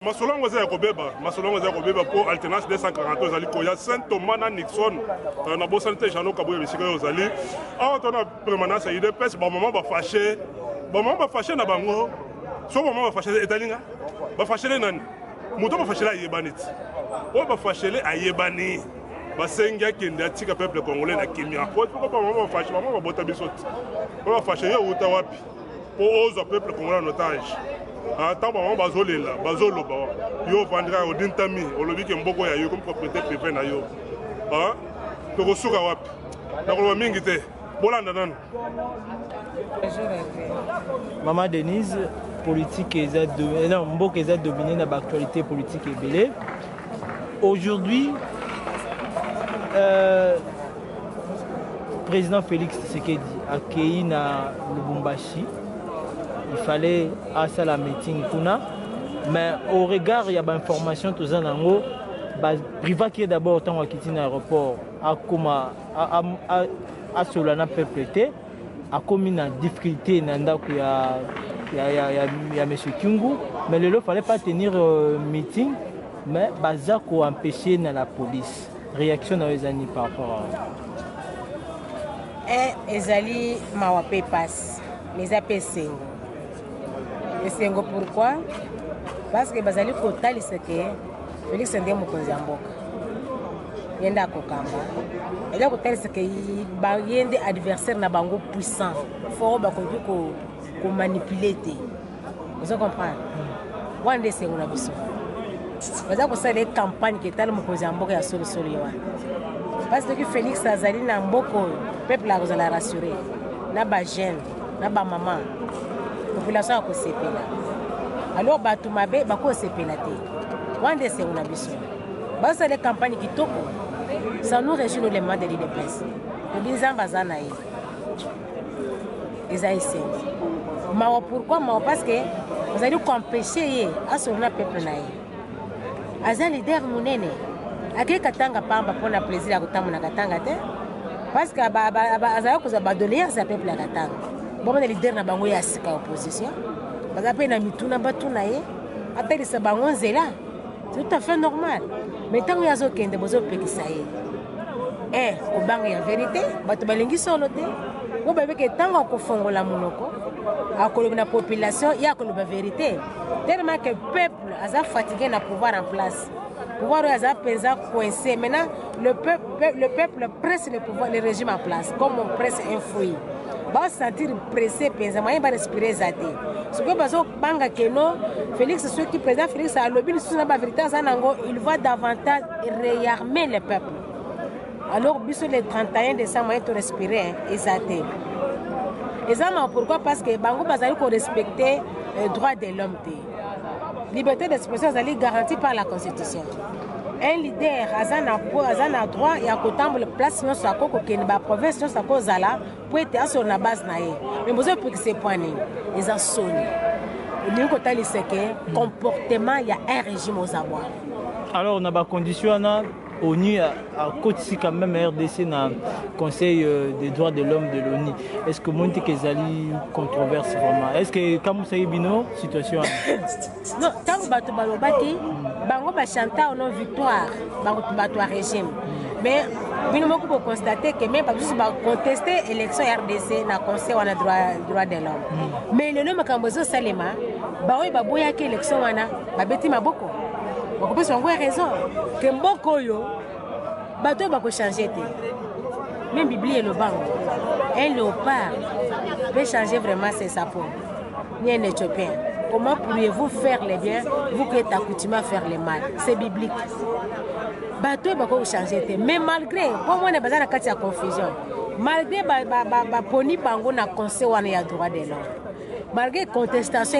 Masolongo za kobeba pour alternance 240 zali ko ya Saint Thomas na Nixon na bo santé jano kaboye bisika yo zali a on a permanence ide pes ba moment ba fâché na bango so moment ba fâché etalinga ba fâché le nani moto ba fâché la yebanit o ba fâché le ayebani ba senga kende tika peuple congolais na kimia ko ba moment ba fâché ba bota bisoti ba fâché yo uta wapi pour ozo peuple congolais en otage. Tant que bazolela bazoloba yo vendra odintami olobi ke mboko ya yo comme propriété privée na yo to kosuka wapi na ko mingi te bolanda nanu. Maman Denise, politique mboko eza dominé na actualité politique ebele. Aujourd'hui président Félix Tshisekedi accueilli na Lubumbashi. Il fallait à la meeting kuna, mais au regard il y a des informations tous en ango, privat qui est d'abord tant à quitter l'aéroport à comment à Solana peuplé a commis une difficulté nanda qu'il y a monsieur Kingu, mais le fallait pas tenir meeting, mais bazako empêcher dans la police. Réaction dans les années par rapport à Ezali Mawapé passe les APC. Et pourquoi? Parce que Bazali Kotali c'est que Félix Ndé Mokonzi Mboka. Yenda Kokamba. Et là Kotali c'est que yende adversaire na bango puissant. Faut ba ko manipuler. Vous comprenez? Wande c'est on a besoin. Bazali ko sala campagne qui est Mokonzi Mboka ya solo yo. Parce que Félix Azali na Mboko peuple lakozala rassurer. Na ba jeune, na ba maman. Population ko sepela. Alors batu mabe bako sepela te. Wande c'est on a besoin. Basa les campagnes qui toko. Ça nous réjouit les mois de l'IDPS. Le bizan bazana yi. Esaïsé. Mais pourquoi? Parce que vous allez empêcher à son peuple na yi. Aza leader munene. Ake katanga pamba pona plaisir à kotamona katanga te. Parce que azaya ko za badoléa sa peuple à katanga. Bon, les leaders na bango ya sika opposition. Parce que na mituna batuna ye, ateli sa bango zela. C'est tout à fait normal. Mais tant que yazo kende bozo pekisa ye. Au bango ya vérité, bato balingi solo te. Bo bebe ke tango ko fongola monoko, akoloba na population ya koloba vérité. Tellement que peuple aza fatigué na pouvoir en place. Pouvoir aza penza coincé. Maintenant le peuple presse le pouvoir, le régime en place comme on presse un fruit. Va se sentir pressé, il va respirer zate. Ce que bazo banga keno Félix ceux qui président Félix a lobby sur la vérité il va davantage réarmer le peuple. Alors biso le 31 décembre il faut respirer et zate. Et ça pourquoi? Parce que bango bazali ko respecter les droits de l'homme. Liberté d'expression est garantie par la Constitution. Un leader a droit et à côté de place sur sa coco qui est province sur sa cause là pour être sur la base naïe. Mais vous avez que ces points ils ont sonné. Le côté c'est que comportement il y a un régime aux abois. Alors on a des conditions ONU à côté quand même RDC dans le Conseil des droits de l'homme de l'ONU. Est-ce que Monte Kezali controverse vraiment? Est-ce que comme ça y bino situation? Non, tant que bato balobaki, bango ba chanta au nom victoire, bango bato régime. Mais bino moko pour constater que même pas juste ba contester élection RDC na Conseil wana droit de l'homme. Mais le nom Kambozo Salema, ba oyi ba boya ke élection wana, ba beti maboko. On peut avoir raison que mboko yo bateau va changer. Même Bible et le banc. Un léopard peut changer vraiment ses sapons. Ni un Éthiopien. Comment pourriez-vous faire les biens, vous qui êtes accoutumé à faire les mal? C'est biblique. Bateau va changer. Mais malgré, pour moi, on a besoin de confusion. Malgré poni bango na conseil on a droit de l'homme. Malgré contestation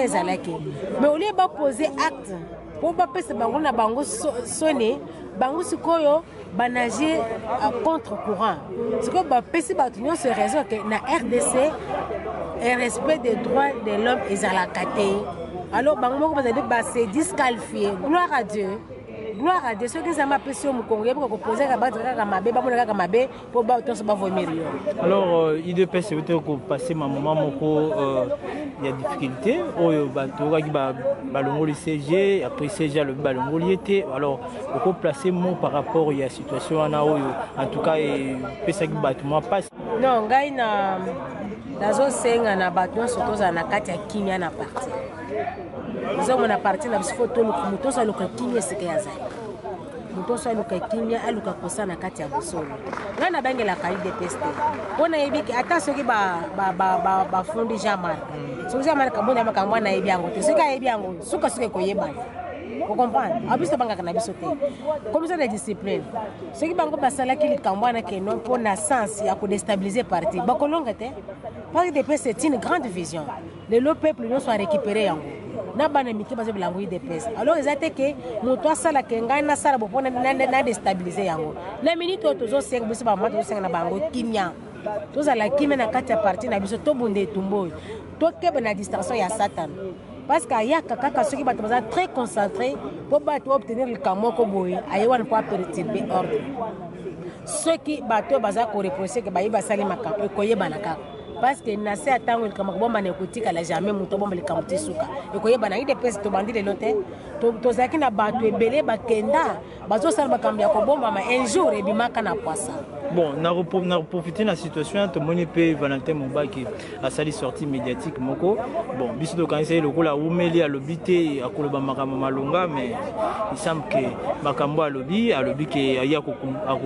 mais au lieu de poser acte. Pour pas passer bango na bango sonné bango sikoyo banager contre courant ce que ba pesi ba tunyo ce raison que na RDC un respect des droits de l'homme et à la caté alors bango moko ba se disqualifier gloire à Dieu gloire à Dieu. Ceux qui ont appelé sur mon Congo, pour poser la base, pour vomir. Alors, IDPS, c'est que passer ma maman, il y a difficulté. Le CG, après CG, le ballon était. Alors, on peut placer mon par rapport à la situation en tout cas, et ça qui bâtiment passe. Non, gaïna. Dazo senga na bâtiment surtout na kati ya kimia na parti. Nous avons na parti na photo muto sa luka kimia sike za. Muto sa luka kimia aluka kosa na kati ya bosolo. Ngana bangela ka IDPS. Bona yebiki ata soki ba fundi jamar. Soki jamar ka bona makamba na yebi yango te. Soki yebi yango suka ko yeba. Vous comprenez? Abus de banque cannabis sauté. Comme ça la discipline. Ceux qui banque basala qui les cambouana qui non pour na sens ya ko déstabiliser parti. Bakolonga te. Parce que c'est une grande vision. Le peuple non soit récupéré en na bana miki bazo bilango IDPS. Alors ils étaient que moto sala kenga na sala bo pona na déstabiliser yango. La minute tozo 5 biso ba moto 5 na bango kimia. Toza la kimia na kati ya parti na biso to bunde tumbo. To kebe na distraction ya Satan. Parce qu'il y a quelqu'un qui est très concentré pour obtenir le camoko boy, ayewan pour perturber l'ordre. Ceux qui bateau baza ko reprocher que bayi basali makapo koye banaka. Parce que nase atango le kamako bomba ne kotika la jamais muto bomba le kamuti suka. E koye bana IDPS to bandi le lote. To zaki na bato ebele bakenda. Bazo sala bakambia ko bomba ma un jour e bimaka na poisson. Bon, on a profité de la situation, tout le monde peut Valentin Mouba qui a sali sortie médiatique moko. Bon, biso do kanisa le kola umeli à l'obité à koloba makama malonga mais il semble que makambo à lobby que ya ko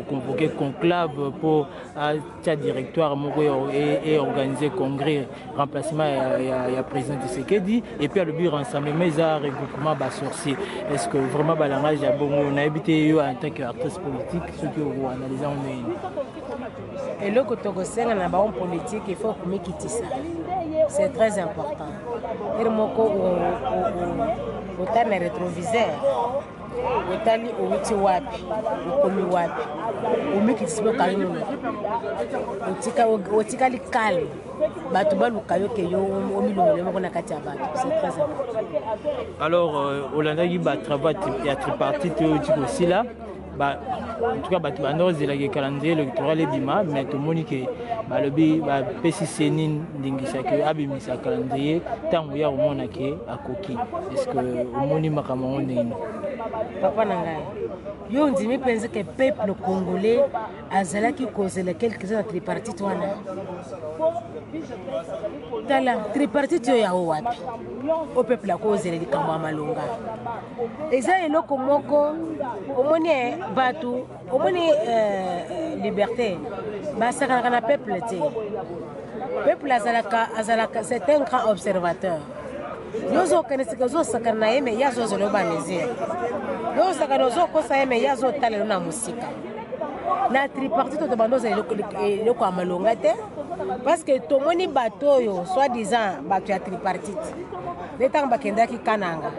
convoquer conclave pour à directoire moko et organiser congrès remplacement ya président de Sekedi et puis à lobby rassemblement ils a regroupement bas sorcier. Est-ce que vraiment balangage a bon on a habité en tant qu'artiste politique ceux qui ont analysé on et le Kotogosenga na baon politique, il faut que ça. C'est très important. Et le moko au tane rétroviseur, au tali au uti wapi, au komi wapi, au mikitisa bo kalino. Au tika li calme. Batu balu kayo ke yo o milongo le moko na kati ya batu. C'est très important. Alors Olanda qui ba travail il y a tripartite aussi là. En tout cas, il y a un calendrier électoral bima, mais tout le monde qui a PC Sénine, a calendrier, tant qu'il y a un monde qui est à Koki. Est-ce que le monde est à Papa Nangai, on dit que le peuple congolais a causé quelques années tripartite. Dans la tripartite, il y a au peuple a causé les Kamba Malonga. Et ça, il y a batu omoni liberté basa kana peuple azalaka c'est un grand observateur yozo kanisika zo sakana yeme yazo zo lobanezia yozo sakana zo kosa yeme yazo talelo na musika na tripartite to bandoza le ko amalonga te parce que tomoni bato yo soi-disant bato ya tripartite letang bakendaki kananga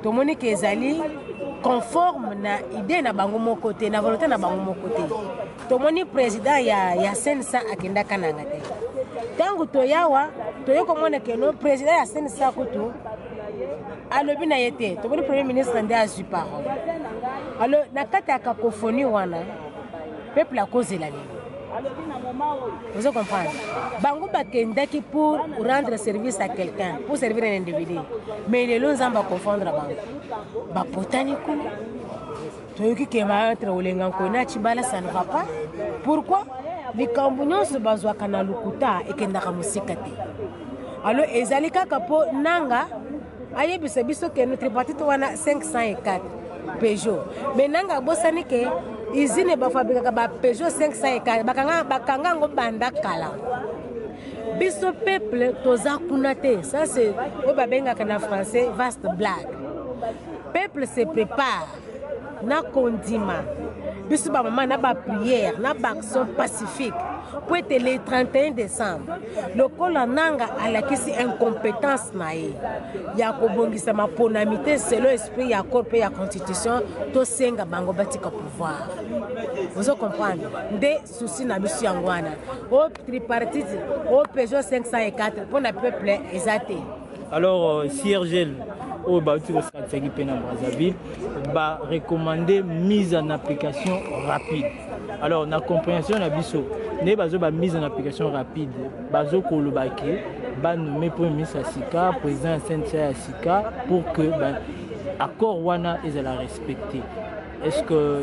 tomoni ke ezali conforme na idée na bango mon côté na volonté na bango mon côté tomoni président ya sensa akenda kananga te tangu toyawa toyoko mona ke no président ya sensa kutu alobi na yete tomoni premier ministre ndé azui parole alors na kata cacophonie wana peuple a causé la ligne. Vous comprenez? Bango bakendaki pour rendre service à quelqu'un, pour servir un individu. Mais les gens vont confondre bango. Ba potani kuna. Toyoki kema entre olenga kona chibala ça ne va pas. Pourquoi? Les cambougnons se bazwa kana lukuta et kendaka musika te. Alors ezali kaka po nanga ayebisa biso ke notre parti wana 504 Peugeot. Mais nanga bosani ke izine ba fabrika ba Peugeot 504 bakanga ngo banda kala. Biso peuple toza kunate. Ça c'est au babenga kana français vaste blague. Peuple se prépare na condiment. Biso ba maman na ba prière, na ba action pacifique. Pour être le 31 décembre, le Kolananga a la question incompétence nae. Ya ko bongisa ma ponamité selon l'esprit ya corps et la constitution to senga bango batika pouvoir. Vous comprenez? Des soucis na bisu yangwana. Au tripartite, au Peugeot 504 pour le peuple exacté. Alors, Siergel, au Bauti Roskataki Pena Brazzaville, va recommander mise en application rapide. Alors, la compréhension de Bisso, ne pas mise en application rapide, bazo kolobaki, va nommer premier ministre Sika, président SNCA Sika, pour que l'accord Wana est la respecter. Est-ce que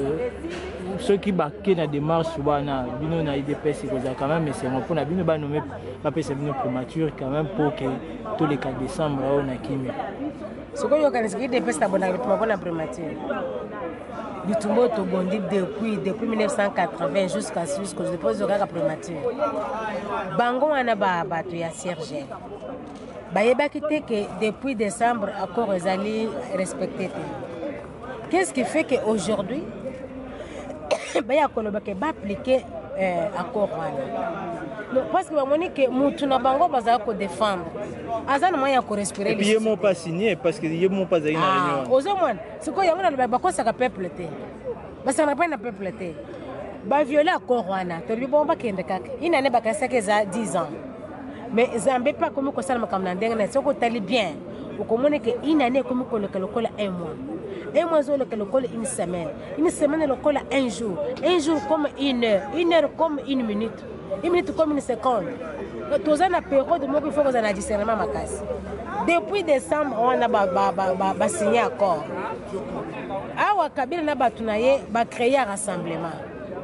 ceux qui baquent dans la démarche Wana, bino na IDPS, c'est quand même, mais c'est pour la bino va nommer pas c'est bino prématuré quand même pour que tous les 4 décembre on a kimi. Ce que vous connaissez, IDPS est bonne prématuré. Du tombeau to bondi depuis 1980 jusqu'à dépôt de la prématuré. Bango wana ba bato ya Serge. Bayebaki te que depuis décembre accord les alliés respectés. Qu'est-ce qui fait qu'aujourd'hui, il va appliquer l'accord? Parce que nous avons défendre. Il respirer. Et puis, ils n'ont pas signé parce qu'ils n'ont pas signé la réunion. Aux hommes, c'est quoi? Il y a un peuple. Parce qu'on n'a pas un peuple. Il va violer l'accord. Il n'a pas 10 ans. Mais Zambé pas comme ça, comme c'est bien. Vous comprenez qu'une année comme le colle un mois. Un mois le colle une semaine le colle un jour comme une heure comme une minute comme une seconde. Tous en période de il faut que vous en discernement ma casse. Depuis décembre on a signé accord. Awa Kabila na batunaye ba créer un rassemblement.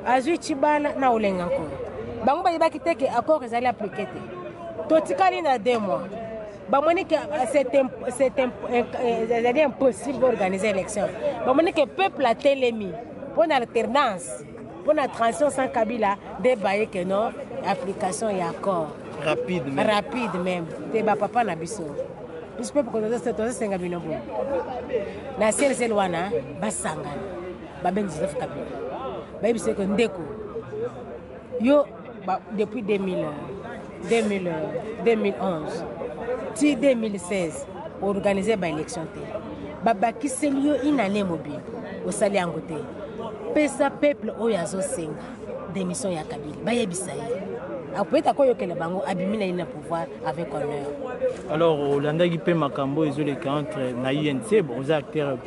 Azui Chibala na olenga ko. Bango ba yebaki que accord ezali appliquer. Totikali na 2 mois. C'est impossible d'organiser l'élection. Que le peuple a télémis pour l'alternance, pour la transition sans Kabila, débailler que non, application et accord. Rapide même. Rapide même. Débat papa n'a biso. Plus peuple que nous sommes 5 000 euros. La seule c'est loana, basanga, baben 19 Kabila. Baby c'est que ndeko. Yo depuis 2011. Si 2016, organiser l'élection, qui c'est lieu une année mobile au Sali Angote. Pesa peuple oyazo senga démission ya Kabila. Baye bisaï. Après t'as que le bango abimina ina pouvoir avec honneur. Alors Hollanda qui paie Makambo ils ont les entre na UNC bon acteurs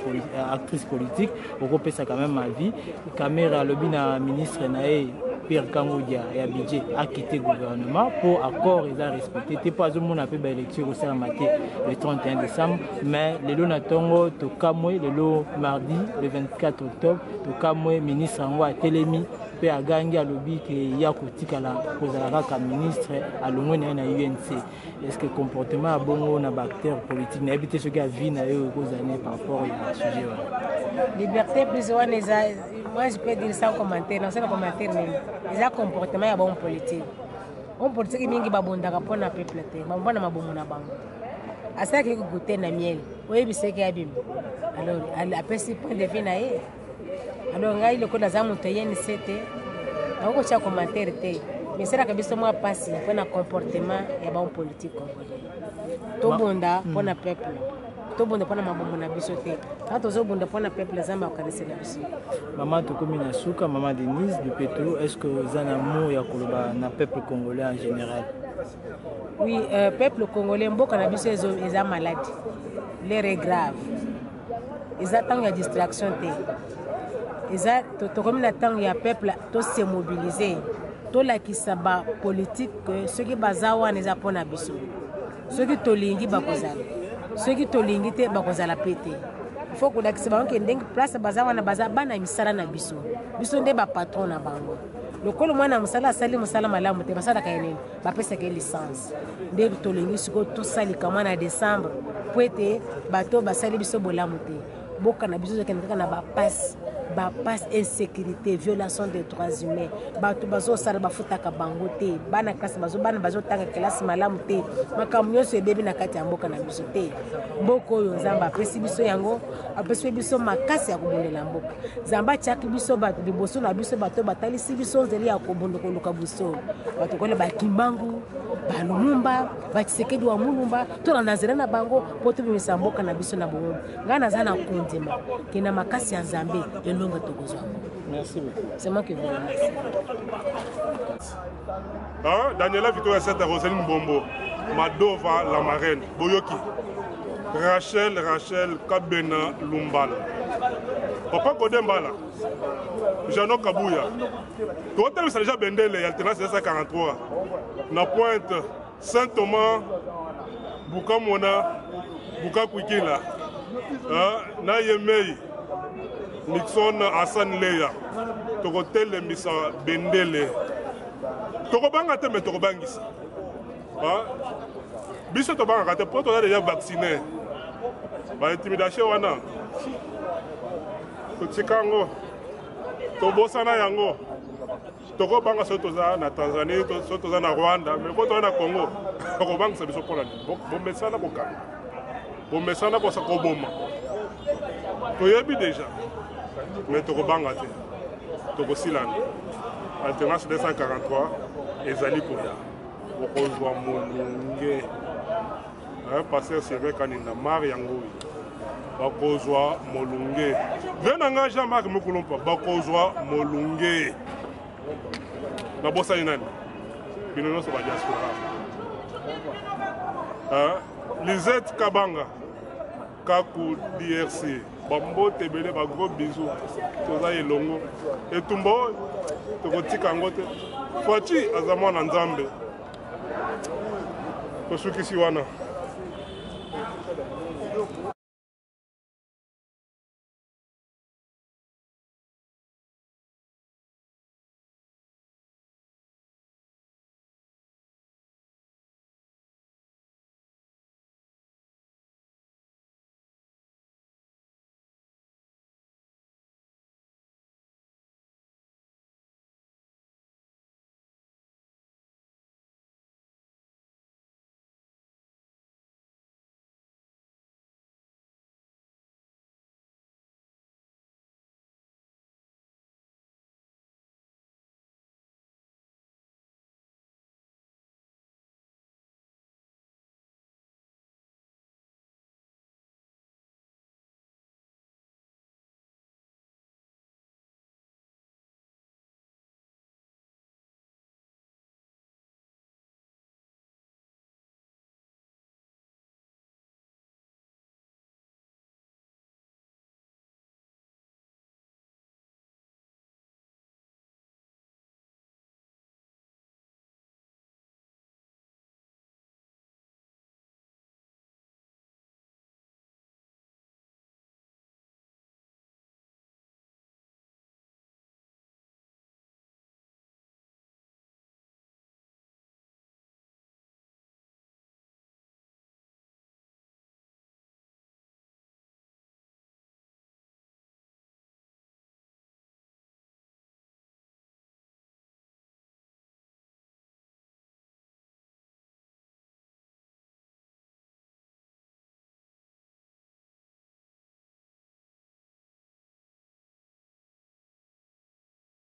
actrices politiques au groupe ça quand même ma vie caméra lobby na ministre nae Pierre Kangodia et Abidjan a quitté le gouvernement pour accord ils ont respecté. T'es pas au monde appelé l'élection au Saint-Maté le 31 décembre, mais le Lonatongo to Kamwe le mardi le 24 octobre to Kamwe ministre Angwa Télémi pe a gagné à lobby que ya kotika la kozala ka ministre à l'ongone na UNC. Est-ce que comportement a bongo na acteur politique na éviter ce qui a vie na eux aux années par rapport à ce sujet liberté plus moi je peux dire sans commentaire non c'est un commentaire même les comportement ya bon politique on politique mingi babondaka pona peuple te babona mabomo na bango asa ke goûter na miel oyebi se ke abim alors après ce point de vue na ye alors ngai le ko na zamu te yeni sete na ko cha commentaire te mais c'est là que biso moi passe pona comportement ya bon politique congolais to bonda pona peuple to bonda pona mabomo na biso te quand to bonda pona peuple zamba okanisi na biso. Maman Tokomi Nasuka, maman Denise du Petro, est-ce que vous avez un amour ya na peuple congolais en général? Oui, peuple congolais mboka na biso ils ont malade. L'air est grave. Ils attendent la distraction te. Ils attendent comme la temps ya peuple to se mobiliser. To la kisaba politique ceux qui bazawa ne zapona biso. Ceux qui tolingi bakozala. Ceux qui tolingi te bakozala pété. Il faut que nous place bazawa na baza bana misala na biso. Biso nde ba patron na bango. Lokolo mwana musala sali musala malamu te basala kayeneni. Ba pesa ke licence. Nde tolingi siko to sali kama na décembre. Poete bato basali biso bolamu te. Boka na biso zekena na ba passe insécurité, violation des droits humains. Bato bazo sala bafuta ka bango te. Bana classe bazo tanga classe malamu te. Makamyo se bébé na kati ya mboka na biso te. Mboko yo nzamba apesi biso yango, apesi biso makasi ya kobondela mboka. Nzamba tiaki biso bato liboso na biso bato batalisi biso nzeli ya kobondo koluka biso. Bato kole bakimbangu, balumumba, bakisekedi wa mulumba, to na nazela na bango poto bimisa mboka na biso na bongo. Ngana zana kondima, kina makasi ya Nzambe elonga tokozwa. Merci beaucoup. C'est moi qui vous remercie. Daniela Victoria Seta Rosaline Bombo, Madova la marraine, Boyoki. Rachel Kabena Lumbala. Papa Kodembala. Jano Kabouya. Tout le monde déjà Bendele, alternance 243. Na Pointe, Saint-Thomas, Bukamona, Bukakwikila. Na Yemei, Nixon Hassan Leya. Tokotel Misa Bendele. Tokobanga te, mais Tokobangisa. Biso Tobanga, pour toi déjà vacciné. Intimidation wana. Totikango. Tobosana yango. Tokobanga sotoza na Tanzanie, sotoza na Rwanda, mais quand on na Congo, Tokobanga c'est biso pour la. Bomesana kokanga. Bomesana ko sakoboma. Toyebi déjà. Mais Tokobanga te. Tokosilana. Alternance 243 ezali koya. Okozwa molunge. Pasteur Sylvain Kanina Mari yango. Bakozwa molunge. Venanga Jean-Marc Mukulumpa bakozwa molunge. Na bossa inani. Binono so ba diaspora. Lisette Kabanga Kaku DRC. Bambo tebele ba gros bisous. Toza elongo. Etumbo tokotika ngote. Fwachi azamwa na Nzambe. Tosukisi wana.